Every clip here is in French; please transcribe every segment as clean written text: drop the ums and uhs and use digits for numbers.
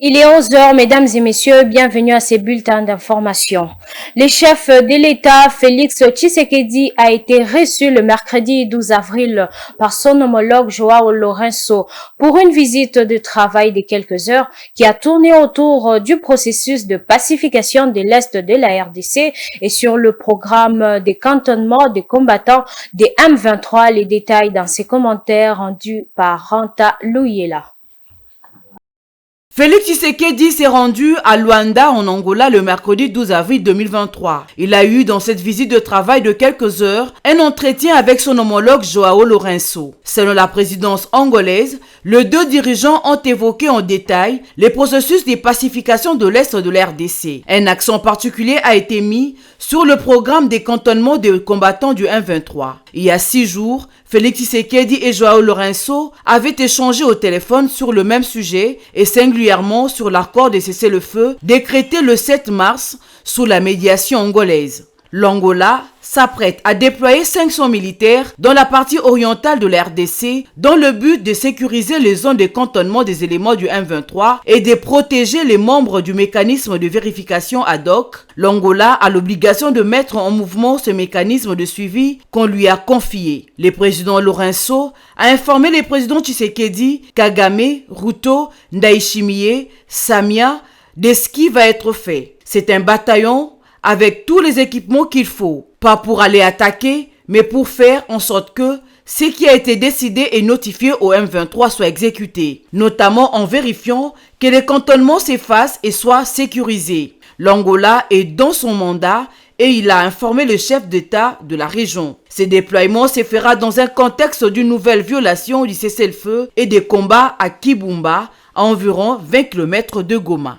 Il est 11 heures, mesdames et messieurs, bienvenue à ces bulletins d'information. Le chef de l'État, Félix Tshisekedi, a été reçu le mercredi 12 avril par son homologue Joao Lourenço pour une visite de travail de quelques heures qui a tourné autour du processus de pacification de l'Est de la RDC et sur le programme des cantonnements des combattants des M23. Les détails dans ses commentaires rendus par Ranta Louyela. Félix Tshisekedi s'est rendu à Luanda en Angola le mercredi 12 avril 2023. Il a eu dans cette visite de travail de quelques heures un entretien avec son homologue Joao Lourenço. Selon la présidence angolaise, les deux dirigeants ont évoqué en détail les processus de pacification de l'Est de la RDC. Un accent particulier a été mis sur le programme des cantonnements des combattants du M23. Il y a 6 jours, Félix Tshisekedi et Joao Lourenço avaient échangé au téléphone sur le même sujet et singulièrement sur l'accord de cessez-le-feu décrété le 7 mars sous la médiation angolaise. L'Angola s'apprête à déployer 500 militaires dans la partie orientale de la RDC dans le but de sécuriser les zones de cantonnement des éléments du M23 et de protéger les membres du mécanisme de vérification ad hoc. L'Angola a l'obligation de mettre en mouvement ce mécanisme de suivi qu'on lui a confié. Le président Lourenço a informé les présidents Tshisekedi, Kagame, Ruto, Ndayishimiye, Samia de ce qui va être fait. C'est un bataillon avec tous les équipements qu'il faut, pas pour aller attaquer, mais pour faire en sorte que ce qui a été décidé et notifié au M23 soit exécuté, notamment en vérifiant que les cantonnements s'effacent et soient sécurisés. L'Angola est dans son mandat et il a informé le chef d'État de la région. Ce déploiement se fera dans un contexte d'une nouvelle violation du cessez-le-feu et des combats à Kibumba, à environ 20 km de Goma.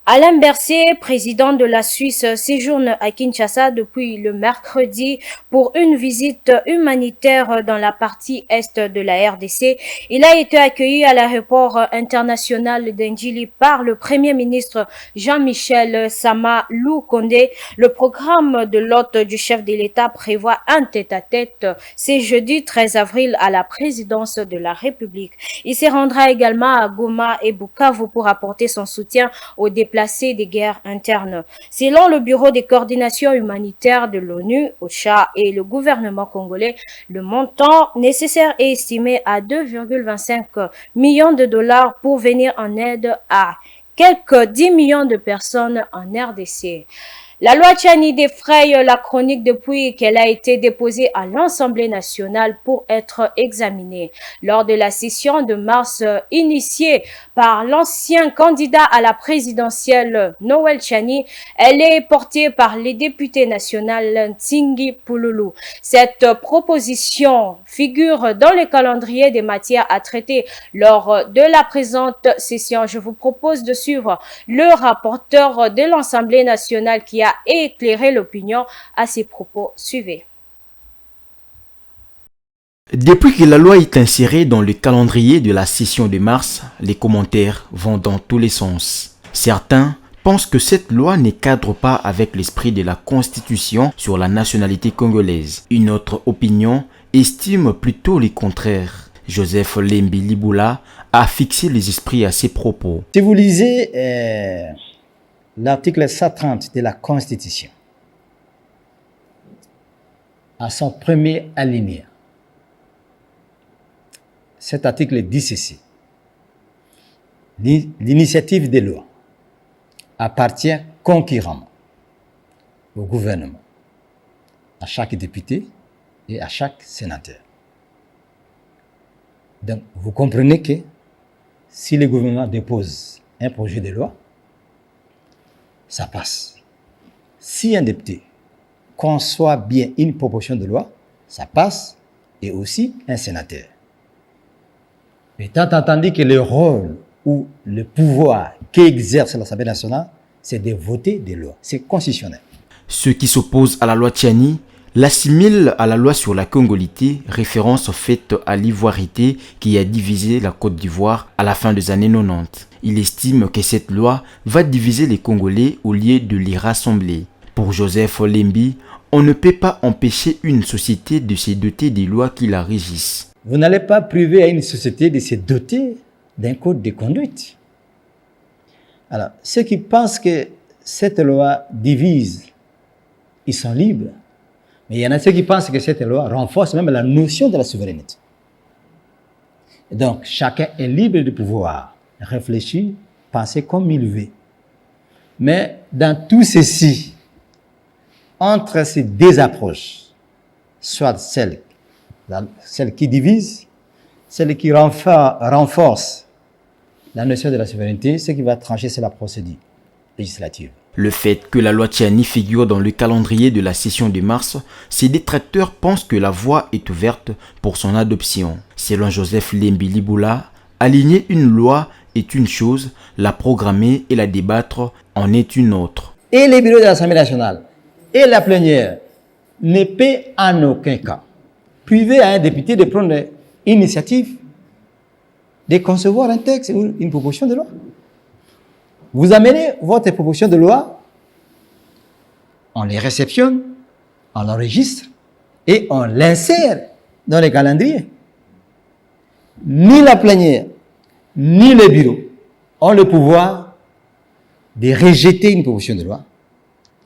Alain Berset, président de la Suisse, séjourne à Kinshasa depuis le mercredi pour une visite humanitaire dans la partie est de la RDC. Il a été accueilli à l'aéroport international d'Ndjili par le Premier ministre Jean-Michel Sama Lukonde. Le programme de l'hôte du chef de l'État prévoit un tête-à-tête ce jeudi 13 avril à la présidence de la République. Il se rendra également à Goma et Bukavu pour apporter son soutien aux déplacés des guerres internes. Selon le Bureau de coordination humanitaire de l'ONU, OCHA, et le gouvernement congolais, le montant nécessaire est estimé à 2,25 millions de dollars pour venir en aide à quelques 10 millions de personnes en RDC. La loi Tchani défraye la chronique depuis qu'elle a été déposée à l'Assemblée nationale pour être examinée. Lors de la session de mars initiée par l'ancien candidat à la présidentielle Noël Tchani, elle est portée par les députés nationaux Tsingi Pouloulou. Cette proposition figure dans le calendrier des matières à traiter lors de la présente session. Je vous propose de suivre le rapporteur de l'Assemblée nationale qui a éclairé l'opinion à ses propos. Suivez. Depuis que la loi est insérée dans le calendrier de la session de mars, les commentaires vont dans tous les sens. Certains pensent que cette loi ne cadre pas avec l'esprit de la Constitution sur la nationalité congolaise. Une autre opinion estime plutôt le contraire. Joseph Lembi Liboula a fixé les esprits à ses propos. Si vous lisez l'article 130 de la Constitution, à son premier alinéa, cet article dit ceci: l'initiative des lois appartient concurremment au gouvernement, à chaque député et à chaque sénateur. Donc, vous comprenez que si le gouvernement dépose un projet de loi, ça passe. Si un député conçoit bien une proposition de loi, ça passe, et aussi un sénateur. Étant entendu que le rôle ou le pouvoir qu'exerce l'Assemblée nationale, c'est de voter des lois. C'est constitutionnel. Ceux qui s'opposent à la loi Tchani l'assimilent à la loi sur la congolité, référence faite à l'ivoirité qui a divisé la Côte d'Ivoire à la fin des années 90. Il estime que cette loi va diviser les Congolais au lieu de les rassembler. Pour Joseph Lembi, on ne peut pas empêcher une société de se doter des lois qui la régissent. Vous n'allez pas priver à une société de se doter d'un code de conduite. Alors, ceux qui pensent que cette loi divise, ils sont libres. Mais il y en a ceux qui pensent que cette loi renforce même la notion de la souveraineté. Et donc, chacun est libre de pouvoir réfléchir, penser comme il veut. Mais dans tout ceci, entre ces deux approches, soit celle qui divise, celle qui renforce la notion de la souveraineté, ce qui va trancher, c'est la procédure législative. Le fait que la loi Tchiani figure dans le calendrier de la session de mars, ses détracteurs pensent que la voie est ouverte pour son adoption. Selon Joseph Lembiliboula, aligner une loi est une chose, la programmer et la débattre en est une autre. Et les bureaux de l'Assemblée nationale et la plénière ne peut en aucun cas priver à un député de prendre l'initiative de concevoir un texte ou une proposition de loi. Vous amenez votre proposition de loi, on les réceptionne, on l'enregistre et on l'insère dans les calendriers. Ni la plénière, ni le bureau ont le pouvoir de rejeter une proposition de loi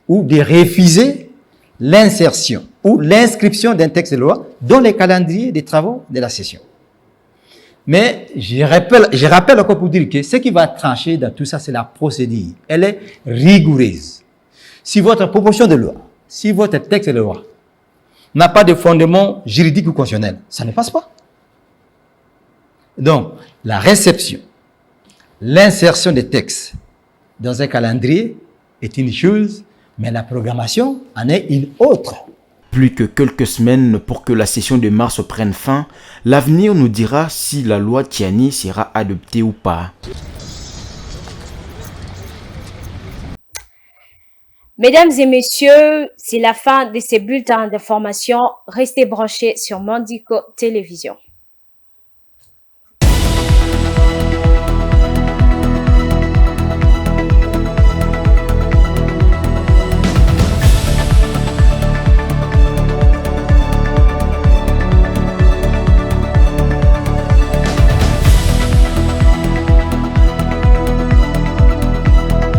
ou de refuser l'insertion ou l'inscription d'un texte de loi dans les calendriers des travaux de la session. Mais je rappelle encore pour dire que ce qui va trancher dans tout ça, c'est la procédure. Elle est rigoureuse. Si votre proposition de loi, si votre texte de loi n'a pas de fondement juridique ou constitutionnel, ça ne passe pas. Donc, la réception, l'insertion des textes dans un calendrier est une chose, mais la programmation en est une autre. Plus que quelques semaines pour que la session de mars prenne fin, l'avenir nous dira si la loi Tchiani sera adoptée ou pas. Mesdames et messieurs, c'est la fin de ces bulletins d'information. Restez branchés sur Mandico Télévision.